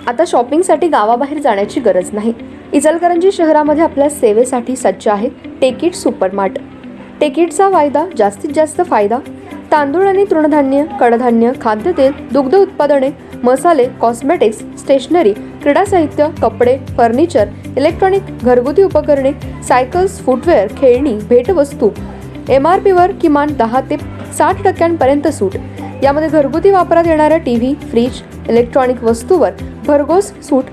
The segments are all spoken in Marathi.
आता शॉपिंगसाठी गावाबाहेर जाण्याची गरज नाही। इचलकरंजी शहरामध्ये आपल्या सेवेसाठी सज्ज आहे टेकिट सुपरमार्ट। टेकिटचा वायदा जास्तीत जास्त फायदा। तांदूळ आणि तृणधान्य, कडधान्य, खाद्यतेल, दुग्ध उत्पादने, मसाले, कॉस्मेटिक्स, स्टेशनरी, क्रीडा साहित्य, कपडे, फर्निचर, इलेक्ट्रॉनिक, घरगुती उपकरणे, सायकल्स, फुटवेअर, खेळणी, भेटवस्तू, MRP वर किमान 10 ते 60% सूट। यामध्ये घरगुती वापरात येणाऱ्या टीव्ही, फ्रीज, इलेक्ट्रॉनिक वस्तूवर भरघोस सूट।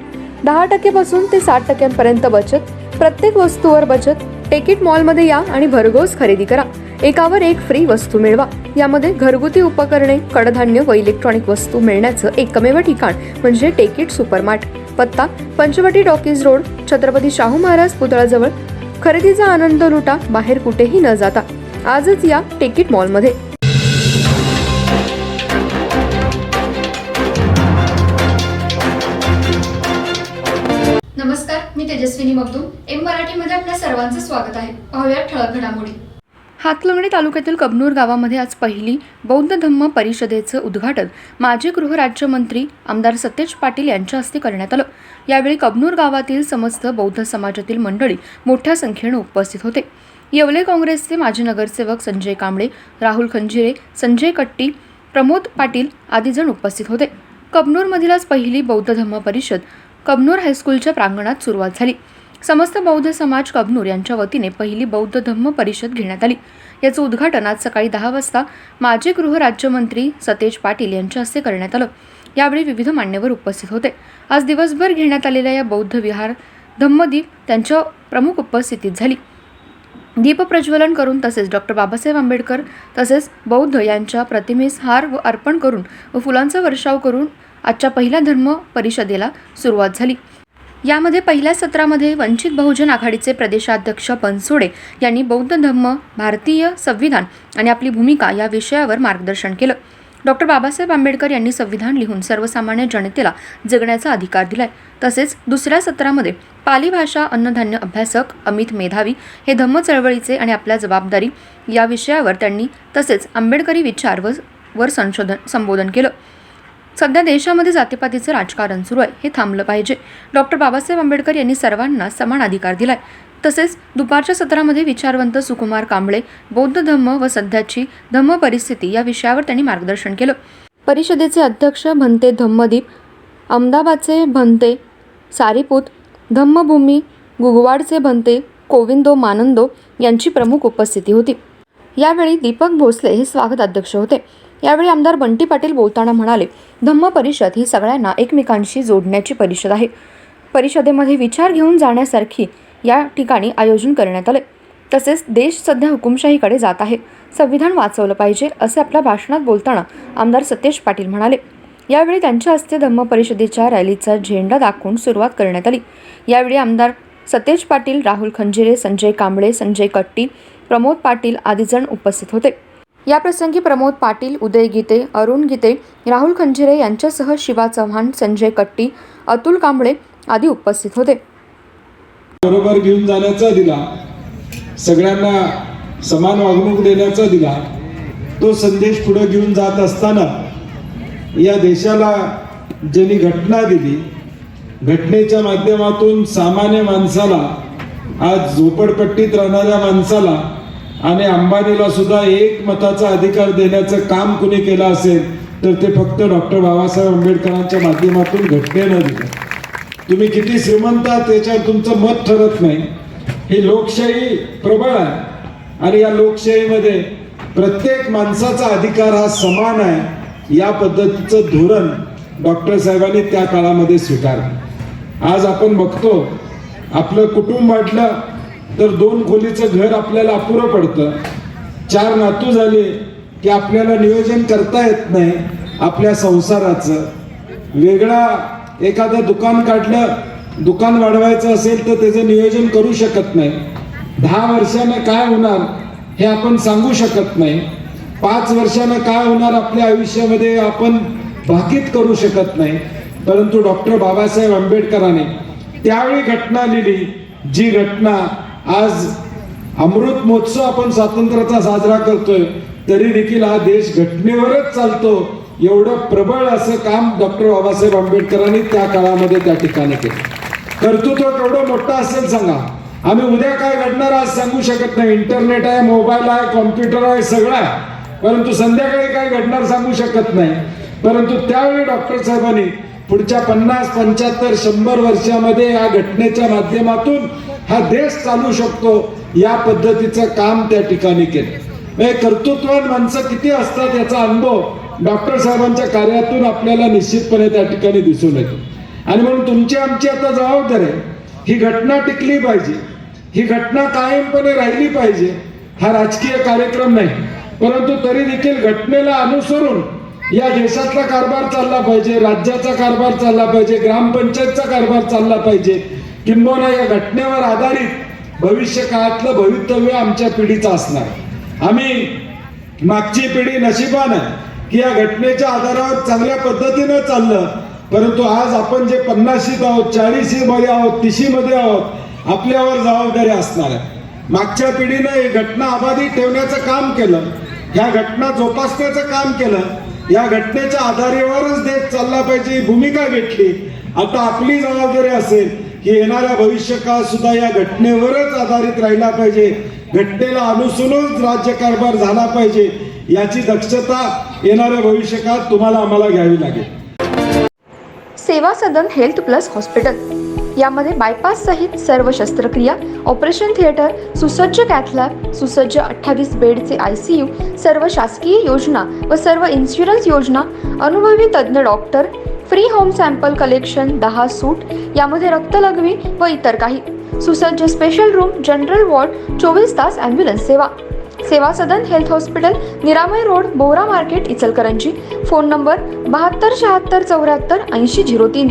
10% पासून ते 60% बचत। प्रत्येक वस्तूवर बचत। टेकिट मॉलमध्ये या आणि भरघोस खरेदी करा। एकावर एक फ्री वस्तू मिळवा। यामध्ये घरगुती उपकरणे, कडधान्य व इलेक्ट्रॉनिक वस्तू मिळण्याचं एकमेव ठिकाण म्हणजे टेकिट सुपरमार्ट। पत्ता पंचवटी टॉकीज रोड, छत्रपती शाहू महाराज पुतळ्याजवळ। खरेदीचा आनंद लुटा बाहेर कुठेही न जाता। आजच या टेकिट मॉलमध्ये। नमस्कार, मी तेजस्विनी मगदूम। एम मराठीमध्ये आपल्या सर्वांचं स्वागत आहे। पाहूया ठळक घडामोडी। हातकणंगले तालुक्यातील कबनूर गावामध्ये आज पहिली बौद्ध धम्म परिषदेचं उद्घाटन माजी गृहराज्यमंत्री आमदार सतेज पाटील यांच्या हस्ते करण्यात आलं। यावेळी कबनूर गावातील समस्त बौद्ध समाजातील मंडळी मोठ्या संख्येने उपस्थित होते। येवले काँग्रेसचे माजी नगरसेवक संजय कांबळे, राहुल खंजिरे, संजय कट्टी, प्रमोद पाटील आदी जण उपस्थित होते। कबनूरमधील आज पहिली बौद्ध धम्म परिषद कबनूर हायस्कूलच्या प्रांगणात सुरुवात झाली। समस्त बौद्ध समाज कबनूर यांच्या वतीने पहिली बौद्ध धम्म परिषद घेण्यात आली। याचं उद्घाटन आज सकाळी 10 वाजता माजी गृहराज्यमंत्री सतेज पाटील यांच्या हस्ते करण्यात आलं। यावेळी विविध मान्यवर उपस्थित होते। आज दिवसभर घेण्यात आलेल्या या बौद्ध विहार धम्मदीप त्यांच्या प्रमुख उपस्थितीत झाली। दीप प्रज्वलन करून तसेच डॉक्टर बाबासाहेब आंबेडकर तसेच बौद्ध यांच्या प्रतिमेस हार व अर्पण करून व फुलांचा वर्षाव करून आजच्या पहिल्या धर्म परिषदेला सुरुवात झाली। यामध्ये पहिल्या सत्रामध्ये वंचित बहुजन आघाडीचे प्रदेशाध्यक्ष बनसोडे यांनी बौद्ध धम्म, भारतीय संविधान आणि आपली भूमिका या विषयावर मार्गदर्शन केलं। डॉक्टर बाबासाहेब आंबेडकर यांनी संविधान लिहून सर्वसामान्य जनतेला जगण्याचा अधिकार दिलाय। तसेच दुसऱ्या सत्रामध्ये पाली भाषा अन्नधान्य अभ्यासक अमित मेधावी हे धम्म चळवळीचे आणि आपल्या जबाबदारी या विषयावर त्यांनी तसेच आंबेडकरी विचार वर संबोधन केलं। सध्या देशामध्ये जातीपातीचं राजकारण सुरू आहे, हे थांबलं पाहिजे। डॉक्टर बाबासाहेब आंबेडकर यांनी सर्वांना समान अधिकार दिलाय। तसेच दुपारच्या सत्रामध्ये विचारवंत सुकुमार कांबळे बौद्ध धम्म व सध्याची धम्म परिस्थिती या विषयावर त्यांनी मार्गदर्शन केलं। परिषदेचे अध्यक्ष भंते धम्मदीप, अहमदाबादचे भंते सारीपूत, धम्मभूमी गुगवाडचे भंते कोविंदो मानंदो यांची प्रमुख उपस्थिती होती। यावेळी दीपक भोसले हे स्वागत अध्यक्ष होते। यावेळी आमदार बंटी पाटील बोलताना म्हणाले, धम्म परिषद ही सगळ्यांना एकमेकांशी जोडण्याची परिषद आहे। परिषदेमध्ये विचार घेऊन जाण्यासारखी या ठिकाणी आयोजन करण्यात आले। तसेच देश सध्या हुकुमशाहीकडे जात आहे, संविधान वाचवलं पाहिजे असे आपल्या भाषणात बोलताना आमदार सतेज पाटील म्हणाले। यावेळी त्यांच्या हस्ते धम्म परिषदेच्या रॅलीचा झेंडा दाखवून सुरुवात करण्यात आली। यावेळी आमदार सतेज पाटील, राहुल खंजिरे, संजय कांबळे, संजय कट्टी, प्रमोद पाटील आदी जण उपस्थित होते। या प्रसंगी प्रमोद पाटील, उदय गीते, अरुण गीते, राहुल खंजिरे यांच्यासह शिवा चव्हाण, संजय कट्टी, अतुल कांबळे आदी उपस्थित होते। बरोबर घेऊन जाण्याचा दिला, सगळ्यांना समान वागणूक देण्याचा दिला, तो संदेश पुढे घेऊन जात असताना या देशाला ज्यांनी घटना दिली, घटनेच्या माध्यमातून सामान्य माणसाला, आज झोपडपट्टीत राहणाऱ्या माणसाला आणि अंबानीला सुद्धा एक मताचा अधिकार देण्याचं काम कुणी केलं असेल तर ते फक्त डॉक्टर बाबासाहेब आंबेडकरांच्या माध्यमातून घटनेनं दिलं। तुम्ही किती श्रीमंत आहात त्याच्यावर तुमचं मत ठरत नाही। ही लोकशाही प्रबळ आहे आणि या लोकशाहीमध्ये प्रत्येक माणसाचा अधिकार हा समान आहे, या पद्धतीचं धोरण डॉक्टर साहेबांनी त्या काळामध्ये स्वीकारलं। आज आपण बघतो, आपलं कुटुंब वाढलं तर 2 खोलीचं घर आपल्याला अपुरं पडतं। 4 नातू झाले की आपल्याला नियोजन करता येत नाही आपल्या संसाराचं। वेगळा एखादं दुकान काढलं, दुकान वाढवायचं असेल तर त्याचं नियोजन करू शकत नाही। 10 वर्षानं काय होणार हे आपण सांगू शकत नाही। 5 वर्षानं काय होणार आपल्या आयुष्यामध्ये आपण भाकीत करू शकत नाही। परंतु डॉक्टर बाबासाहेब आंबेडकरांनी त्यावेळी घटना लिहिली, जी घटना आज अमृत महोत्सव आपण स्वातंत्र्याचा साजरा करतोय, तरी देखील हा देश घटनेवरच चालतो एवढं प्रबळ असं काम डॉक्टर बाबासाहेब आंबेडकरांनी त्या काळामध्ये त्या ठिकाणी केलं. कर्तृत्व केवढं मोठं असेल सांगा. आम्ही उद्या काय घडणार आज सांगू शकत नाही. इंटरनेट आहे, मोबाईल आहे, कॉम्प्युटर आहे, सगळं आहे, परंतु संध्याकाळी काय घडणार सांगू शकत नाही. परंतु त्यावेळी डॉक्टर साहेबांनी पुढच्या 50, 75, 100 वर्षामध्ये या घटनेच्या माध्यमातून हा देश चालू शकतो या पद्धतीचं काम त्या ठिकाणी केलं. कर्तृत्ववान माणसं किती असतात याचा अनुभव डॉक्टर साहेबांच्या कार्यातून आपल्याला निश्चितपणे त्या ठिकाणी दिसून येतो. आणि म्हणून तुमची आमची आता जबाबदारी आहे, ही घटना टिकली पाहिजे, ही घटना कायमपणे राहिली पाहिजे. हा राजकीय कार्यक्रम नाही, परंतु तरी देखील घटनेला अनुसरून या देशातला कारभार चालला पाहिजे, राज्याचा कारभार चालला पाहिजे, ग्रामपंचायतचा कारभार चालला पाहिजे. किंबहुना या घटनेवर आधारित भविष्य काळातलं भवितव्य आमच्या पिढीचं असणार. आम्ही मागची पिढी नशिबान आहे की या घटनेच्या आधारावर चांगल्या पद्धतीनं चाललं, परंतु आज आपण जे 50शीत आहोत, 40शी मध्ये आहोत, 30शी मध्ये आहोत, आपल्यावर जबाबदारी असणार आहे. मागच्या पिढीनं ही घटना अबाधित ठेवण्याचं काम केलं, ह्या घटना जोपासण्याचं काम केलं, या घटनेच्या आधारावरच देश चालला पाहिजे ही भूमिका घेतली. आता आपली जबाबदारी असेल की येणाऱ्या भविष्य काळ सुद्धा या घटनेवरच आधारित राहिला पाहिजे, घटनेला अनुसरूनच राज्यकारभार झाला पाहिजे. याची दक्षता येणाऱ्या भविष्य काळात तुम्हाला आम्हाला घ्यावी लागेल. सेवा सदन हेल्थ प्लस हॉस्पिटल यामध्ये बायपास सहित सर्व शस्त्रक्रिया, ऑपरेशन थिएटर, सुसज्ज कॅथलॅब, सुसज्ज 28 बेडचे ICU, सर्व शासकीय योजना व सर्व इन्शुरन्स योजना, अनुभवी तज्ज्ञ doctor, free home sample collection, 10 सूट, यामध्ये रक्तलघवी व इतर काही, सुसज्ज स्पेशल रूम, जनरल वॉर्ड, 24 तास ॲम्ब्युलन्स सेवा. Seva Sadan health hospital, Niramay road, Bora market, Ichalkaranji. Phone number 72 76 74 80 03.